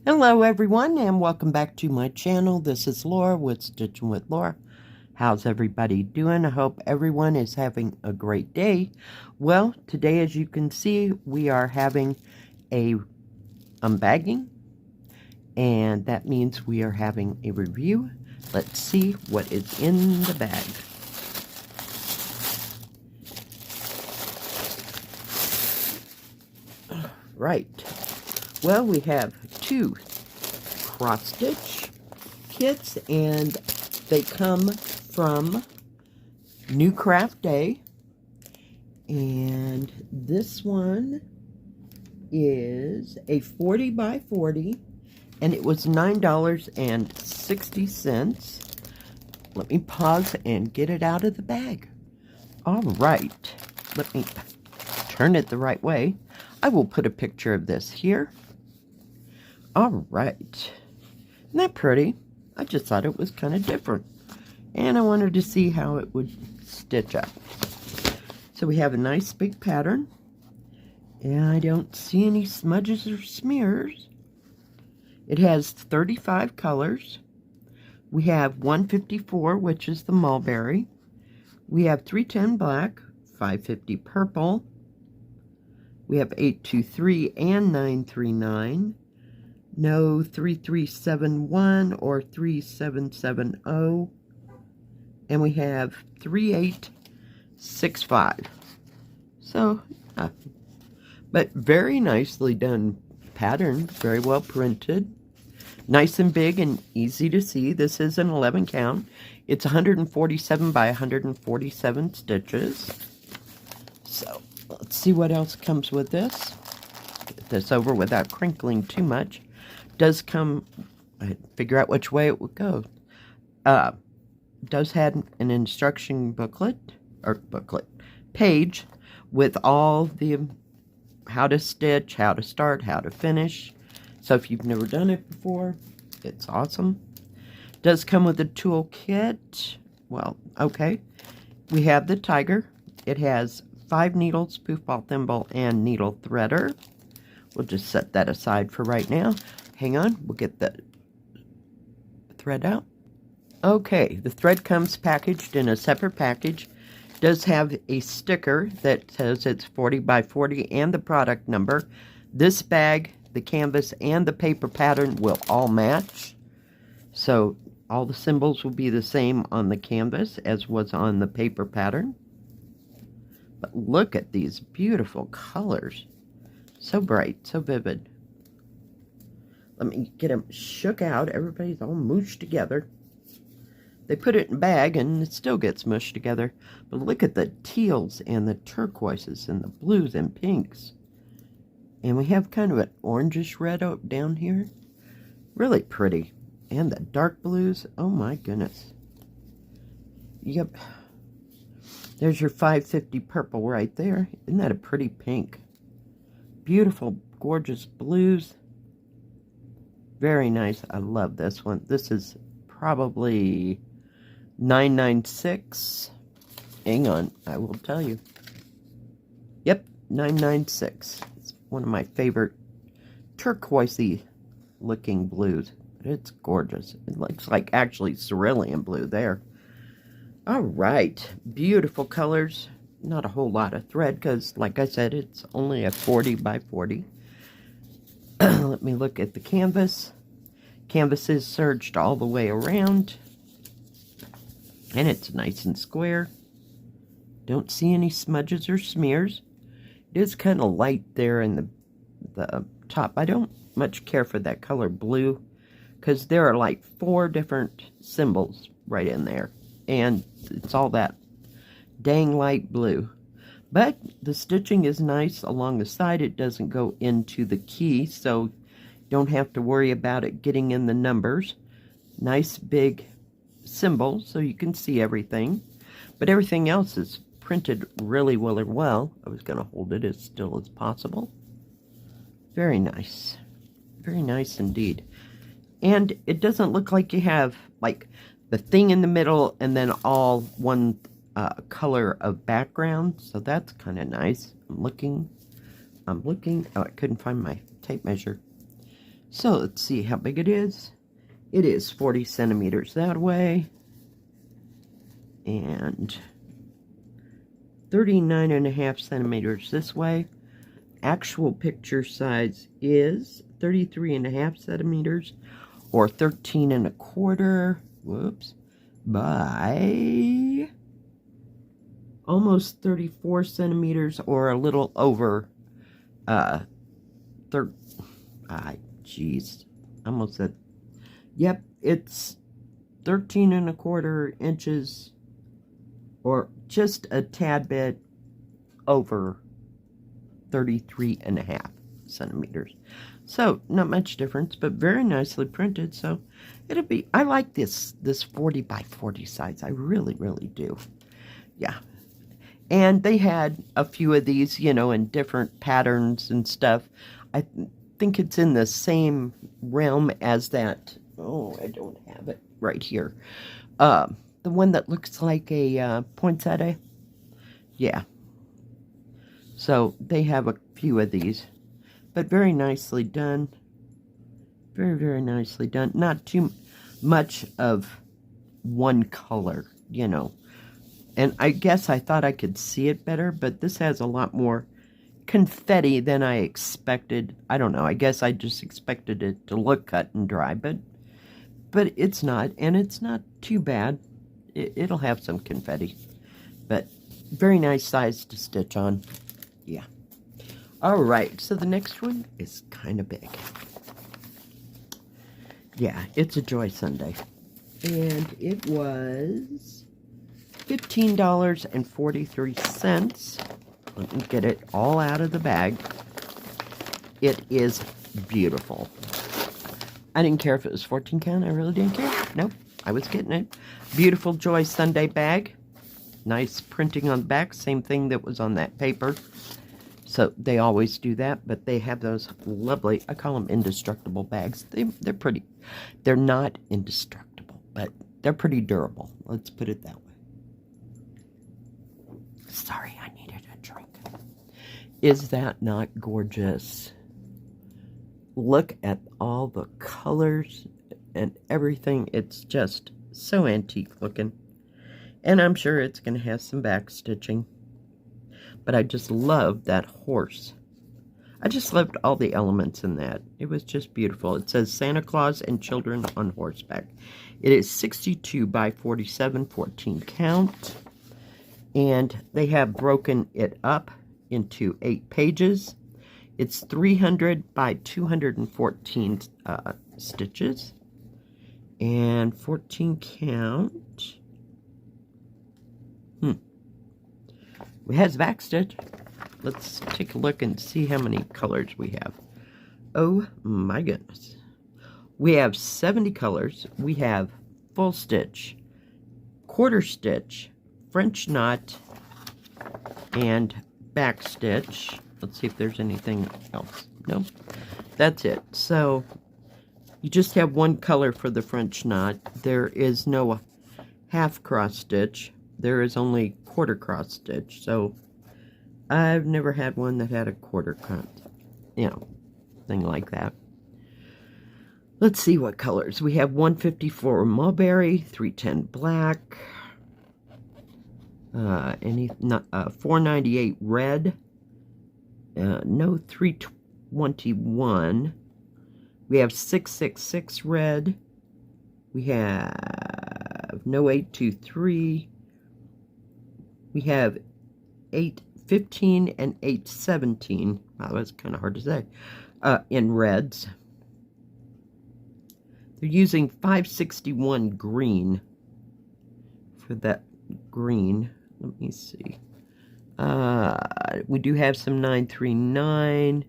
Hello everyone and welcome back to my channel. This is Laura with Stitching with Laura. How's everybody doing? I hope everyone is having a great day. Well, today as you can see we are having a unbagging, and that means we are having a review. Let's see what is in the bag. Right. Well, we have two cross-stitch kits, and they come from NewCraftDay. And this one is a 40 by 40, and it was $9.60. Let me pause and get it out of the bag. All right, let me turn it the right way. I will put a picture of this here. All right, isn't that pretty? I just thought it was kind of different, and I wanted to see how it would stitch up. So we have a nice big pattern, and I don't see any smudges or smears. It has 35 colors. We have 154, which is the mulberry. We have 310 black, 550 purple. We have 823 and 939. No 3371 or 3770. And we have 3865. So, but very nicely done pattern, very well printed. Nice and big and easy to see. This is an 11 count. It's 147 by 147 stitches. So, let's see what else comes with this. Get this over without crinkling too much. Does come, I figure out which way it would go. Does have an instruction page with all the how to stitch, how to start, how to finish. So if you've never done it before, it's awesome. Does come with a tool kit. Well, okay. We have the tiger. It has 5 needles, poof ball thimble, and needle threader. We'll just set that aside for right now. Hang on, we'll get the thread out. Okay, the thread comes packaged in a separate package. Does have a sticker that says it's 40 by 40 and the product number. This bag, the canvas, and the paper pattern will all match. So all the symbols will be the same on the canvas as was on the paper pattern. But look at these beautiful colors. So bright, so vivid. Let me get them shook out. Everybody's all mooshed together. They put it in a bag and it still gets mushed together. But look at the teals and the turquoises and the blues and pinks. And we have kind of an orangish red up down here. Really pretty. And the dark blues. Oh my goodness. Yep. There's your 550 purple right there. Isn't that a pretty pink? Beautiful, gorgeous blues. Very nice. I love this one. This is probably 996. Hang on, I will tell you. Yep, 996. It's one of my favorite turquoisey looking blues. It's gorgeous. It looks like actually cerulean blue there. All right, beautiful colors. Not a whole lot of thread because, like I said, it's only a 40 by 40. Let me look at the canvas. Canvas is serged all the way around. And it's nice and square. Don't see any smudges or smears. It is kind of light there in the top. I don't much care for that color blue because there are like 4 different symbols right in there. And it's all that dang light blue. But the stitching is nice along the side. It doesn't go into the key, so you don't have to worry about it getting in the numbers. Nice big symbol so you can see everything. But everything else is printed really well. I was going to hold it as still as possible. Very nice. Very nice indeed. And it doesn't look like you have like the thing in the middle and then all one color of background, so that's kind of nice. I'm looking. Oh, I couldn't find my tape measure. So let's see how big it is. It is 40 centimeters that way and 39.5 centimeters this way. Actual picture size is 33.5 centimeters or 13.25, whoops, by almost 34 centimeters or a little over almost said, yep, it's 13.25 inches or just a tad bit over 33.5 centimeters. So not much difference, but very nicely printed. So it'll be, I like this 40 by 40 size. I really, really do. Yeah. And they had a few of these, you know, in different patterns and stuff. I think it's in the same realm as that. Oh, I don't have it right here. The one that looks like a poinsettia. Yeah. So they have a few of these, but very nicely done. Very, very nicely done. Not too much of one color, you know. And I guess I thought I could see it better, but this has a lot more confetti than I expected. I don't know. I guess I just expected it to look cut and dry, but it's not, and it's not too bad. It'll have some confetti, but very nice size to stitch on. Yeah. All right, so the next one is kind of big. Yeah, it's a Joy Sunday. And it was $15.43. Let me get it all out of the bag. It is beautiful. I didn't care if it was 14 count. I really didn't care. Nope, I was getting it. Beautiful Joy Sunday bag. Nice printing on the back. Same thing that was on that paper. So they always do that, but they have those lovely, I call them indestructible bags. They're pretty. They're not indestructible, but they're pretty durable. Let's put it that way. Sorry, I needed a drink. Is that not gorgeous? Look at all the colors and everything. It's just so antique looking. And I'm sure it's going to have some back stitching. But I just loved that horse. I just loved all the elements in that. It was just beautiful. It says Santa Claus and Children on Horseback. It is 62 by 47, 14 count. And they have broken it up into 8 pages. It's 300 by 214 stitches. And 14 count. It has back stitch. Let's take a look and see how many colors we have. Oh my goodness. We have 70 colors. We have full stitch, quarter stitch, French knot, and back stitch. Let's see if there's anything else. No, that's it. So you just have one color for the French knot. There is no half cross stitch. There is only quarter cross stitch. So I've never had one that had a quarter cut, you know, thing like that. Let's see what colors. We have 154 mulberry, 310 black, 498 red, no 321. We have 666 red. We have no 823. We have 815 and 817. Wow, that's kind of hard to say. In reds. They're using 561 green for that green. Let me see. We do have some 939.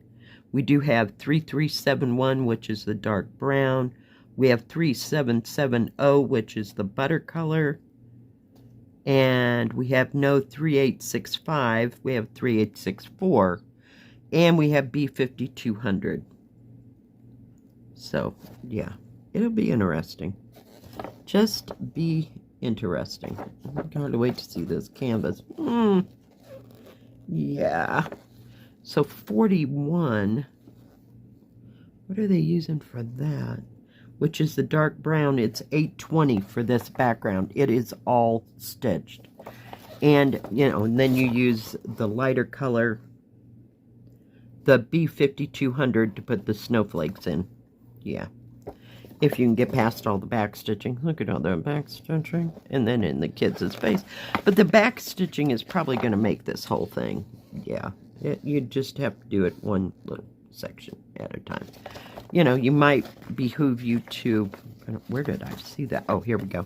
We do have 3371, which is the dark brown. We have 3770, which is the butter color. And we have no 3865. We have 3864. And we have B5200. So, yeah. It'll be interesting. Just be interesting. I can't wait to see this canvas. Yeah. So 41. What are they using for that? Which is the dark brown. It's $8.20 for this background. It is all stitched. And, you know, and then you use the lighter color, the B5200, to put the snowflakes in. Yeah. If you can get past all the back stitching. Look at all that back stitching. And then in the kids' face. But the back stitching is probably going to make this whole thing. Yeah. You just have to do it one little section at a time. You know, you might behoove you to, where did I see that? Oh, here we go.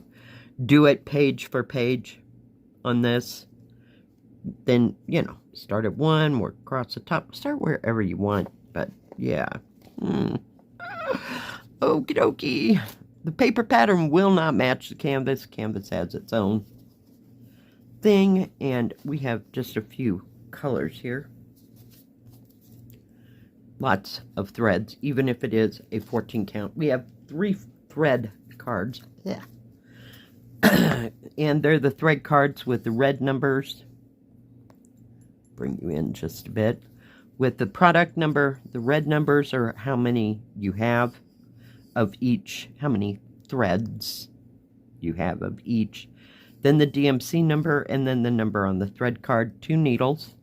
Do it page for page on this. Then, you know, start at one, work across the top. Start wherever you want, but yeah. Okie dokie. The paper pattern will not match the canvas. Canvas has its own thing, and we have just a few colors here. Lots of threads, even if it is a 14 count. We have 3 thread cards. Yeah. And they're the thread cards with the red numbers. Bring you in just a bit. With the product number, the red numbers are how many you have of each, how many threads you have of each. Then the DMC number, and then the number on the thread card, 2 needles.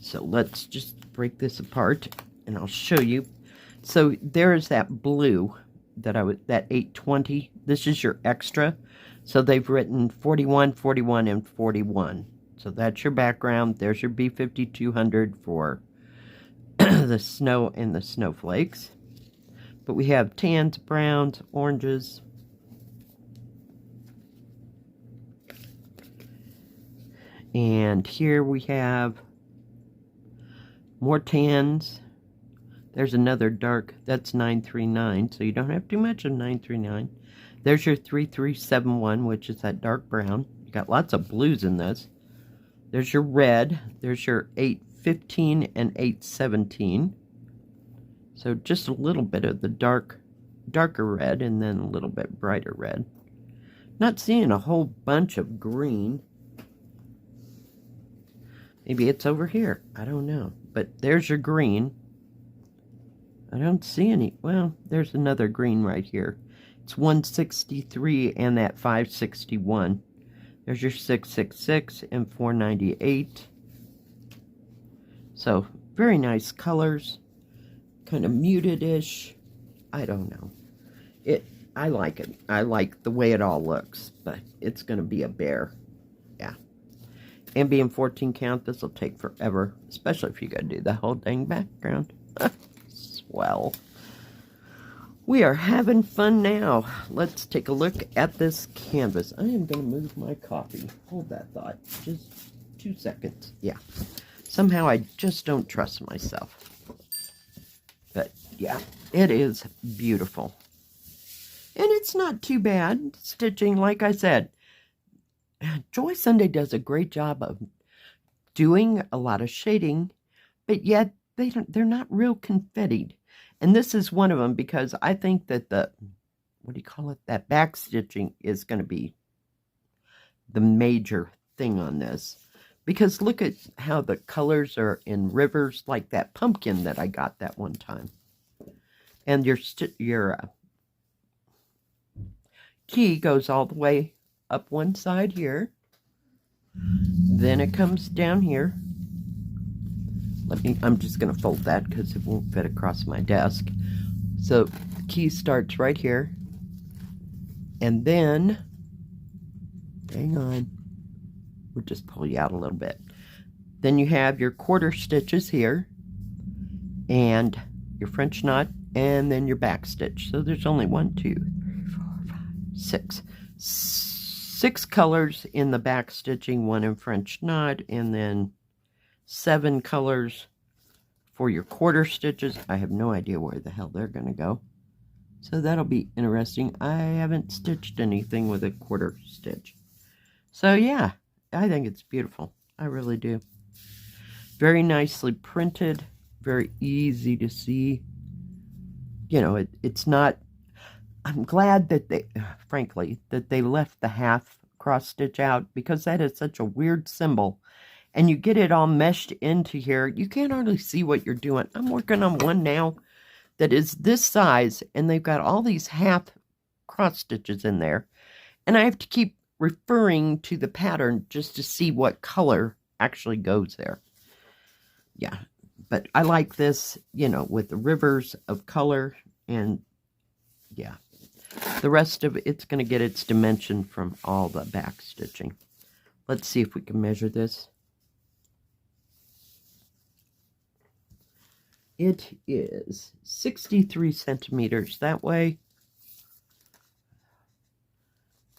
So let's just break this apart and I'll show you. So there's that blue that that 820. This is your extra. So they've written 41, 41, and 41. So that's your background. There's your B5200 for the snow and the snowflakes. But we have tans, browns, oranges. And here we have more tans. There's another dark, that's 939, so you don't have too much of 939. There's your 3371, which is that dark brown. You got lots of blues in this. There's your red. There's your 815 and 817. So just a little bit of the darker red, and then a little bit brighter red. Not seeing a whole bunch of green. Maybe it's over here. I don't know. But there's your green. I don't see any. Well, there's another green right here. It's 163 and that 561. There's your 666 and 498. So, very nice colors. Kind of muted-ish. I don't know. I like it. I like the way it all looks. But it's going to be a bear. Yeah. And being 14 count, this will take forever. Especially if you got to do the whole dang background. Swell. We are having fun now. Let's take a look at this canvas. I am going to move my coffee. Hold that thought. Just 2 seconds. Yeah. Somehow I just don't trust myself. But yeah, it is beautiful. And it's not too bad stitching. Like I said, Joy Sunday does a great job of doing a lot of shading, but yet they're not real confettied. And this is one of them, because I think that that back stitching is going to be the major thing on this. Because look at how the colors are in rivers, like that pumpkin that I got that one time. And your key goes all the way up one side here. Then it comes down here. I'm just going to fold that because it won't fit across my desk. So the key starts right here. And then, hang on, we'll just pull you out a little bit. Then you have your quarter stitches here, and your French knot, and then your back stitch. So there's only 1, 2, 3, 4, 5, 6. 6 colors in the back stitching, 1 in French knot, and then 7 colors for your quarter stitches. I have no idea where the hell they're going to go. So that'll be interesting. I haven't stitched anything with a quarter stitch. So yeah, I think it's beautiful. I really do. Very nicely printed. Very easy to see. You know, it's not... I'm glad that frankly, that they left the half cross stitch out, because that is such a weird symbol. And you get it all meshed into here. You can't hardly see what you're doing. I'm working on one now that is this size, and they've got all these half cross stitches in there, and I have to keep referring to the pattern just to see what color actually goes there. Yeah, but I like this, you know, with the rivers of color, and yeah, the rest of it's going to get its dimension from all the back stitching. Let's see if we can measure this. It is 63 centimeters that way.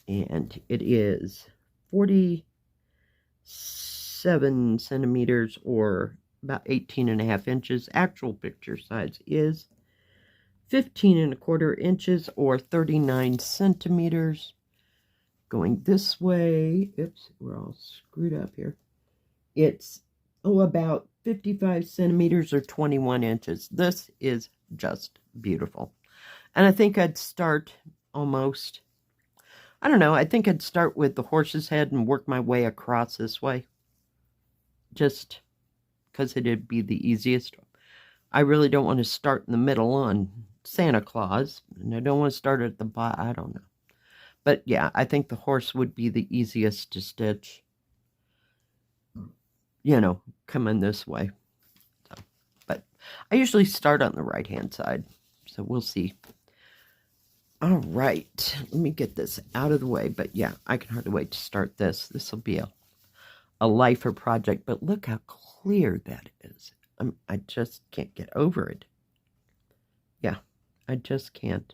And it is 47 centimeters, or about 18.5 inches. Actual picture size is 15.25 inches, or 39 centimeters. Going this way, oops, we're all screwed up here. It's, about 55 centimeters, or 21 inches. This is just beautiful. And I think I'd start almost, I don't know, I think I'd start with the horse's head and work my way across this way. Just because it'd be the easiest. I really don't want to start in the middle on Santa Claus, and I don't want to start at the bottom. I don't know. But yeah, I think the horse would be the easiest to stitch. You know, coming this way. So, but I usually start on the right-hand side, so we'll see. All right, let me get this out of the way. But yeah, I can hardly wait to start this. This will be a lifer project, but look how clear that is. I just can't get over it. Yeah, I just can't.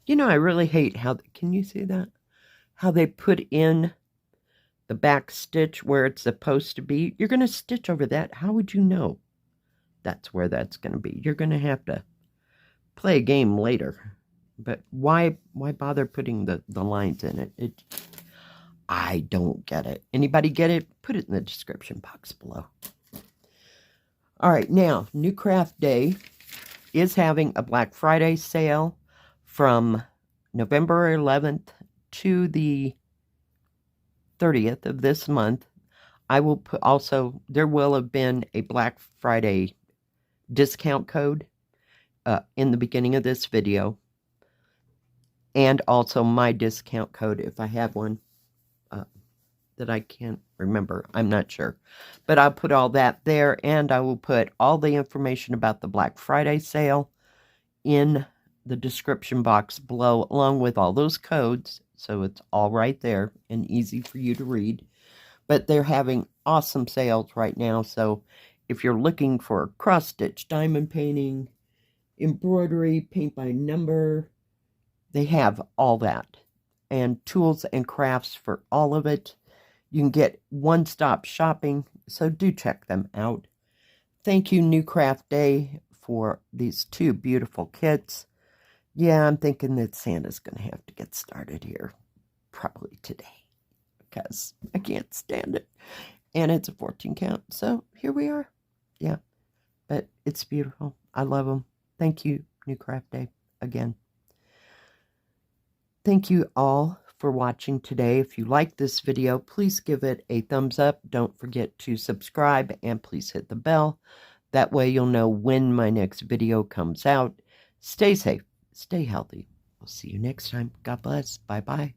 You know, I really hate how, can you see that? How they put in the back stitch where it's supposed to be. You're going to stitch over that. How would you know that's where that's going to be? You're going to have to play a game later. But why bother putting the lines in it? I don't get it. Anybody get it? Put it in the description box below. All right, now, NewCraftDay is having a Black Friday sale from November 11th to the 30th of this month. I will put also, there will have been a Black Friday discount code in the beginning of this video, and also my discount code if I have one that I can't remember. I'm not sure, but I'll put all that there, and I will put all the information about the Black Friday sale in the description box below, along with all those codes, so it's all right there and easy for you to read. But they're having awesome sales right now, so if you're looking for cross-stitch, diamond painting, embroidery, paint by number, they have all that, and tools and crafts for all of it. You can get one-stop shopping, so do check them out. Thank you, NewCraftDay, for these two beautiful kits. Yeah, I'm thinking that Santa's going to have to get started here probably today, because I can't stand it. And it's a 14 count, so here we are. Yeah, but it's beautiful. I love them. Thank you, NewCraftDay, again. Thank you all for watching today. If you like this video, please give it a thumbs up. Don't forget to subscribe, and please hit the bell. That way you'll know when my next video comes out. Stay safe. Stay healthy. We'll see you next time. God bless. Bye-bye.